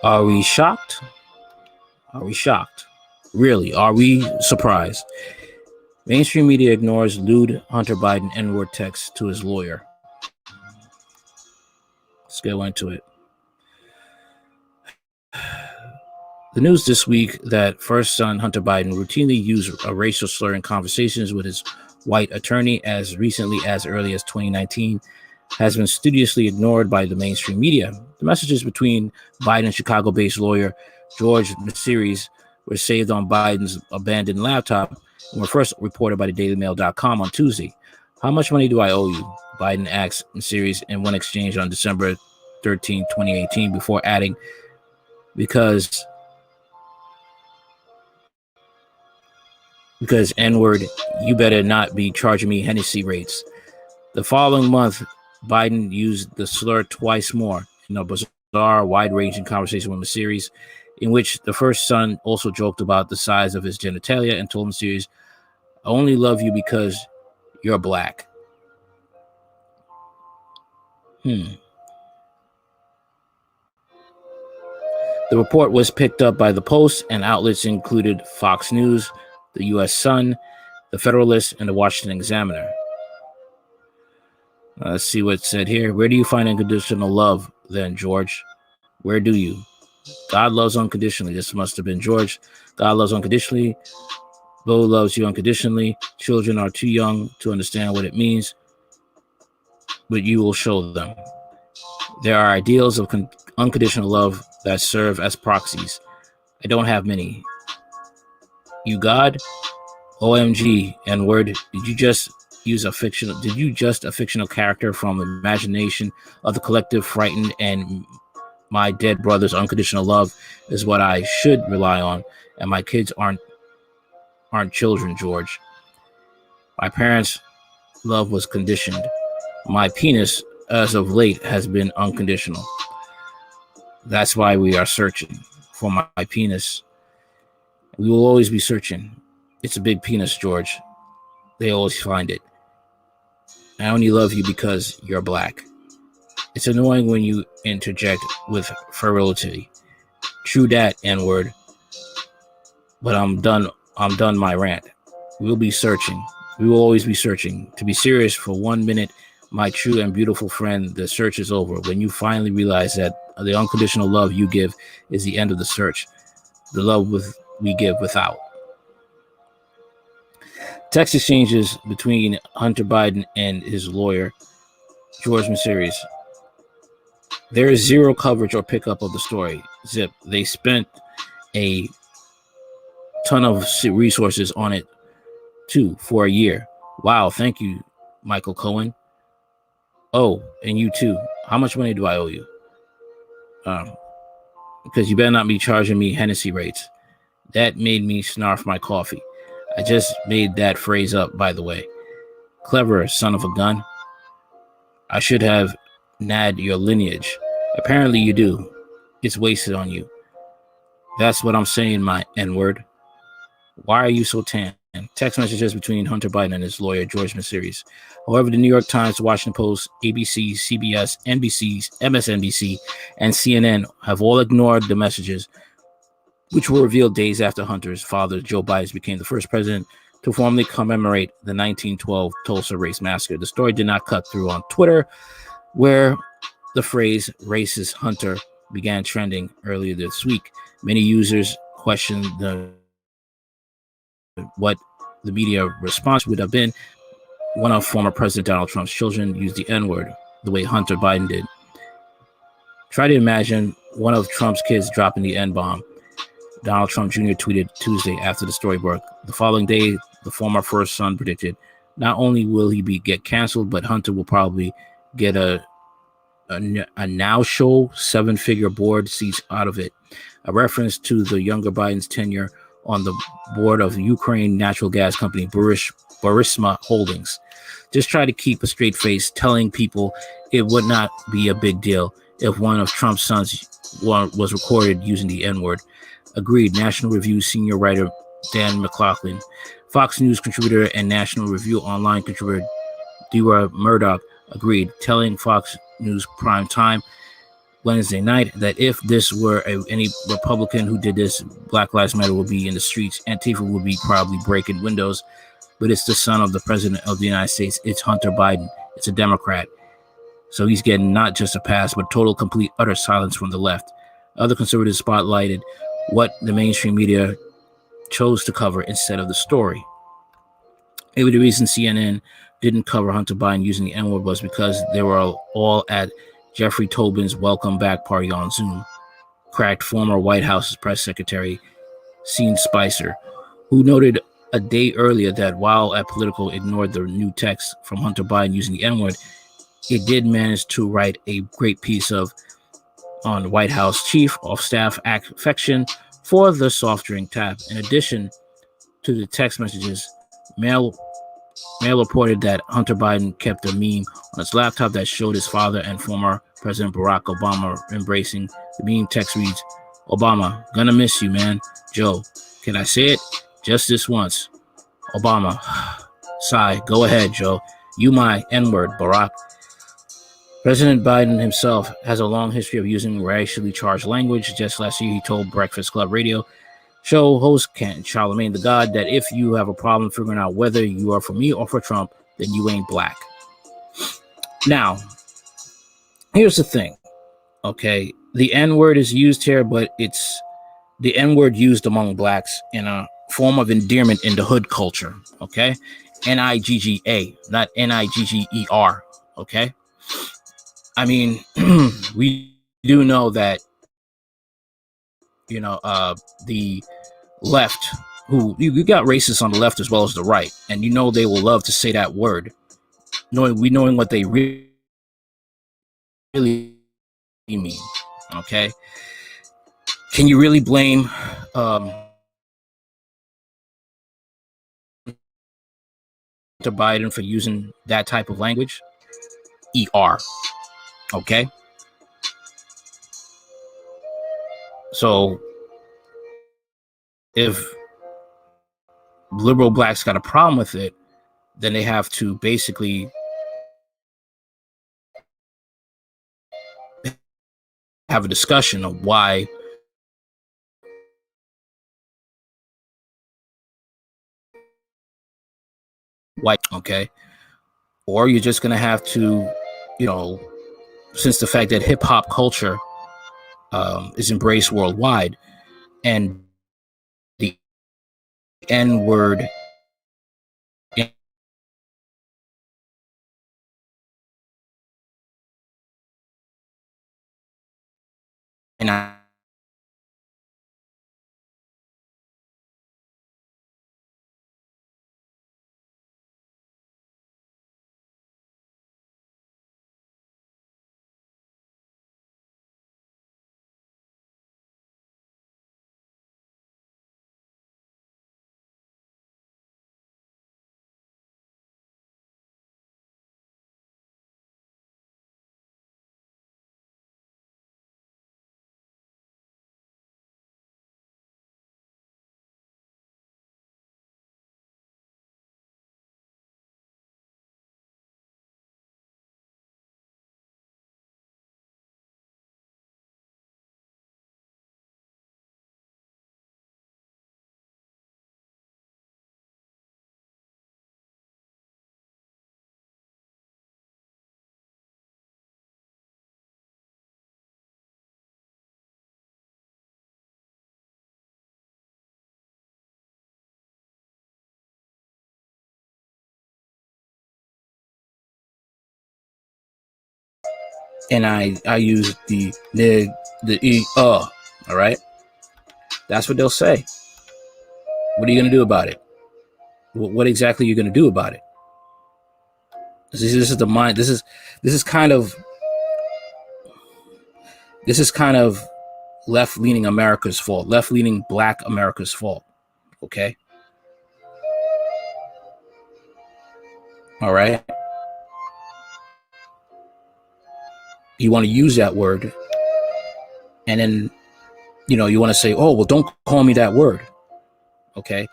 Are we shocked? Are we shocked? Really, are we surprised? Mainstream media ignores lewd Hunter Biden N-word text to his lawyer. Let's go into it. The news this week that first son Hunter Biden routinely used a racial slur in conversations with his white attorney as recently as early as 2019 has been studiously ignored by the mainstream media. The messages between Biden's Chicago-based lawyer George Masiris were saved on Biden's abandoned laptop and were first reported by the DailyMail.com on Tuesday. How much money do I owe you? Biden asked Masiris in one exchange on December 13, 2018, before adding, because N-word, you better not be charging me Hennessy rates. The following month, Biden used the slur twice more in a bizarre, wide-ranging conversation with Masiris, in which the first son also joked about the size of his genitalia and told Masiris, I only love you because you're black. The report was picked up by the Post, and outlets included Fox News, the U.S. Sun, the Federalist, and the Washington Examiner. Let's see what's said here. Where do you find unconditional love, then, George? Where do you? God loves unconditionally. This must have been George. God loves unconditionally. Bo loves you unconditionally. Children are too young to understand what it means, but you will show them. There are ideals of unconditional love that serve as proxies. I don't have many. You God? OMG, N-word. Did you just a fictional character from imagination of the collective frightened, and my dead brother's unconditional love is what I should rely on, and my kids aren't children, George. My parents' love was conditioned. My penis, as of late, has been unconditional. That's why we are searching for my penis. We will always be searching. It's a big penis, George. They always find it. I only love you because you're black. It's annoying when you interject with fertility. True that, N-word. But I'm done my rant. We'll be searching. We will always be searching. To be serious for 1 minute, my true and beautiful friend, the search is over. When you finally realize that the unconditional love you give is the end of the search. The love we give without. Text exchanges between Hunter Biden and his lawyer, George Masiris. There is zero coverage or pickup of the story. Zip. They spent a ton of resources on it, too, for a year. Wow, thank you, Michael Cohen. Oh, and you, too. How much money do I owe you? Because you better not be charging me Hennessy rates. That made me snarf my coffee. I just made that phrase up, by the way. Clever, son of a gun. I should have nabbed your lineage. Apparently you do. It's wasted on you. That's what I'm saying, my N-word. Why are you so tan? Text messages between Hunter Biden and his lawyer, George Masiris. However, the New York Times, the Washington Post, ABC, CBS, NBC, MSNBC, and CNN have all ignored the messages, which were revealed days after Hunter's father, Joe Biden, became the first president to formally commemorate the 1912 Tulsa Race Massacre. The story did not cut through on Twitter, where the phrase racist Hunter began trending earlier this week. Many users questioned what the media response would have been. One of former President Donald Trump's children used the N-word the way Hunter Biden did. Try to imagine one of Trump's kids dropping the N-bomb. Donald Trump Jr. tweeted Tuesday after the story broke. The following day, the former first son predicted, not only will he get canceled, but Hunter will probably get a now show 7-figure board seats out of it. A reference to the younger Biden's tenure on the board of Ukraine natural gas company Burisma Holdings. Just try to keep a straight face, telling people it would not be a big deal if one of Trump's sons was recorded using the N-word. Agreed. National Review senior writer Dan McLaughlin, Fox News contributor and National Review online contributor Dewar Murdoch agreed, telling Fox News Prime Time Wednesday night that if this were any Republican who did this, Black Lives Matter would be in the streets. Antifa would be probably breaking windows. But it's the son of the president of the United States. It's Hunter Biden. It's a Democrat. So he's getting not just a pass, but total, complete, utter silence from the left. Other conservatives spotlighted what the mainstream media chose to cover instead of the story. Maybe the reason CNN didn't cover Hunter Biden using the N-word was because they were all at Jeffrey Tobin's welcome back party on Zoom, cracked former White House press secretary Sean Spicer, who noted a day earlier that while at Politico ignored the new text from Hunter Biden using the N-word, it did manage to write a great piece on White House Chief of Staff affection for the soft drink tap. In addition to the text messages, Mail reported that Hunter Biden kept a meme on his laptop that showed his father and former President Barack Obama embracing. The meme text reads, "Obama, gonna miss you, man. Joe, can I say it? Just this once. Obama, sigh, go ahead, Joe. You my N-word, Barack." President Biden himself has a long history of using racially charged language. Just last year, he told Breakfast Club radio show host Charlemagne the God that if you have a problem figuring out whether you are for me or for Trump, then you ain't black. Now, here's the thing, okay? The N-word is used here, but it's the N-word used among blacks in a form of endearment in the hood culture, okay? N-I-G-G-A, not N-I-G-G-E-R, okay? I mean, we do know that, the left, who you got racists on the left as well as the right, and they will love to say that word, knowing what they really mean. Okay, can you really blame Biden for using that type of language? ER. Okay, so if liberal blacks got a problem with it, then they have to basically have a discussion of why white, okay? Or you're just going to have to, since the fact that hip hop culture is embraced worldwide and the N word and I use the nig, the e, all right? That's what they'll say. What are you going to do about it? What exactly are you going to do about it? This is the mind. This is kind of left-leaning America's fault. Left-leaning Black America's fault. Okay. All right. You want to use that word, and then you want to say, "Oh, well, don't call me that word." Okay.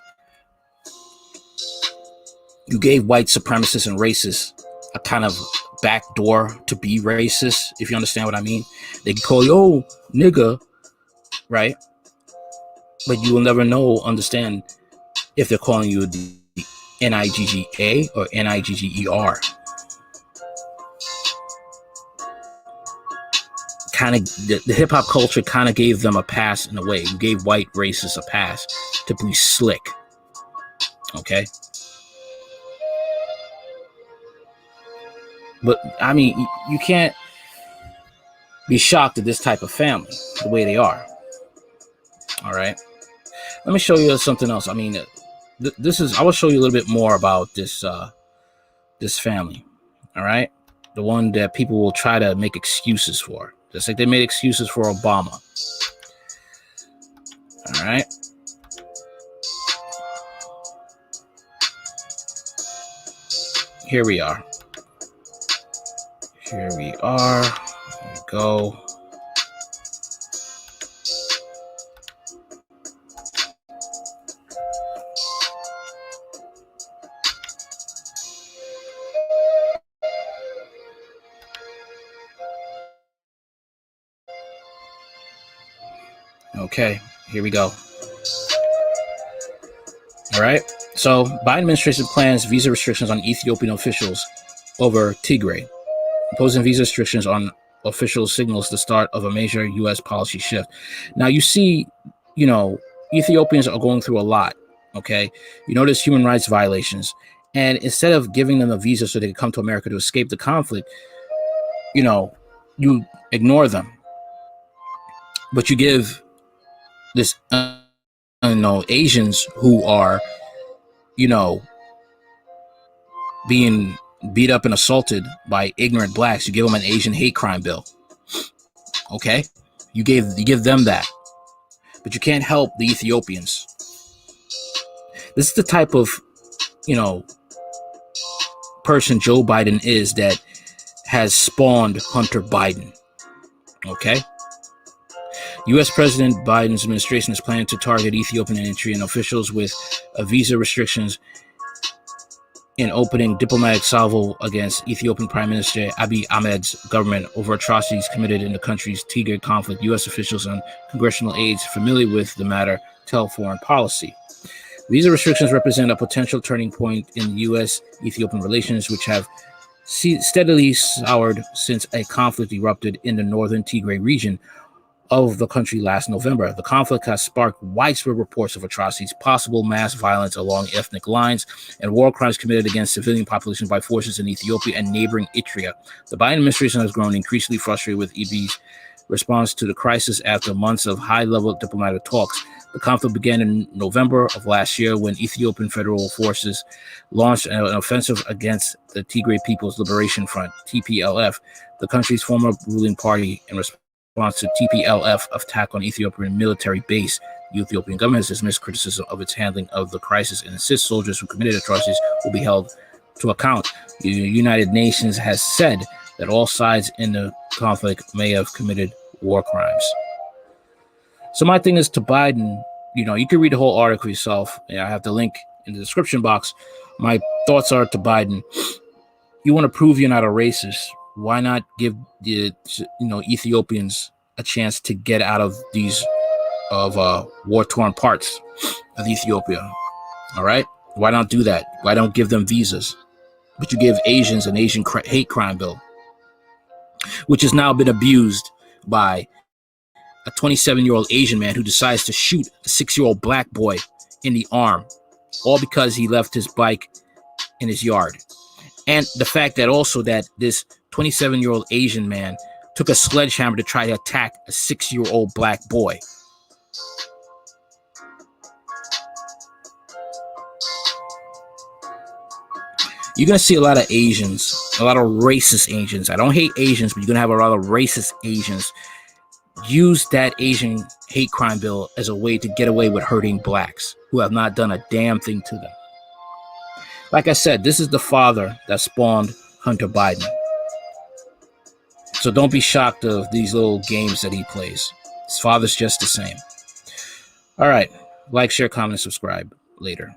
You gave white supremacists and racists a kind of back door to be racist, if you understand what I mean. They can call you, oh, nigga, right? But you will never understand if they're calling you the Nigga or Nigger. Kind of the hip hop culture kind of gave them a pass in a way. You gave white racists a pass to be slick. Okay. But I mean, you can't be shocked at this type of family, the way they are. All right. Let me show you something else. I mean, I will show you a little bit more about this family. All right. The one that people will try to make excuses for. Just like they made excuses for Obama. All right. Here we are. Here we go. Okay, here we go. All right. So Biden administration plans visa restrictions on Ethiopian officials over Tigray. Imposing visa restrictions on officials signals the start of a major U.S. policy shift. Now, you see, Ethiopians are going through a lot, okay? You notice human rights violations. And instead of giving them a visa so they can come to America to escape the conflict, you ignore them. But you give this, Asians who are, being beat up and assaulted by ignorant blacks, you give them an Asian hate crime bill. Okay? You give them that. But you can't help the Ethiopians. This is the type of, person Joe Biden is that has spawned Hunter Biden. Okay? U.S. President Biden's administration is planning to target Ethiopian and Eritrean officials with visa restrictions in opening diplomatic salvo against Ethiopian Prime Minister Abiy Ahmed's government over atrocities committed in the country's Tigray conflict. U.S. officials and congressional aides familiar with the matter tell Foreign Policy. Visa restrictions represent a potential turning point in U.S.-Ethiopian relations, which have steadily soured since a conflict erupted in the northern Tigray region of the country last November. The conflict has sparked widespread reports of atrocities, possible mass violence along ethnic lines, and war crimes committed against civilian populations by forces in Ethiopia and neighboring Eritrea. The Biden administration has grown increasingly frustrated with EB's response to the crisis after months of high-level diplomatic talks. The conflict began in November of last year when Ethiopian federal forces launched an offensive against the Tigray People's Liberation Front, TPLF, the country's former ruling party, in response to TPLF attack on Ethiopian military base. The Ethiopian government has dismissed criticism of its handling of the crisis and insists soldiers who committed atrocities will be held to account. The United Nations has said that all sides in the conflict may have committed war crimes. So my thing is to Biden, you can read the whole article yourself. I have the link in the description box. My thoughts are to Biden. You want to prove you're not a racist. Why not give the Ethiopians a chance to get out of these war-torn parts of Ethiopia? All right, why not do that? Why don't give them visas? But you give Asians an Asian hate crime bill, which has now been abused by a 27-year-old Asian man who decides to shoot a 6-year-old black boy in the arm, all because he left his bike in his yard. And the fact that also that this 27-year-old Asian man took a sledgehammer to try to attack a 6-year-old black boy. You're going to see a lot of Asians, a lot of racist Asians. I don't hate Asians, but you're going to have a lot of racist Asians use that Asian hate crime bill as a way to get away with hurting blacks who have not done a damn thing to them. Like I said, this is the father that spawned Hunter Biden. So don't be shocked of these little games that he plays. His father's just the same. All right. Like, share, comment, and subscribe. Later.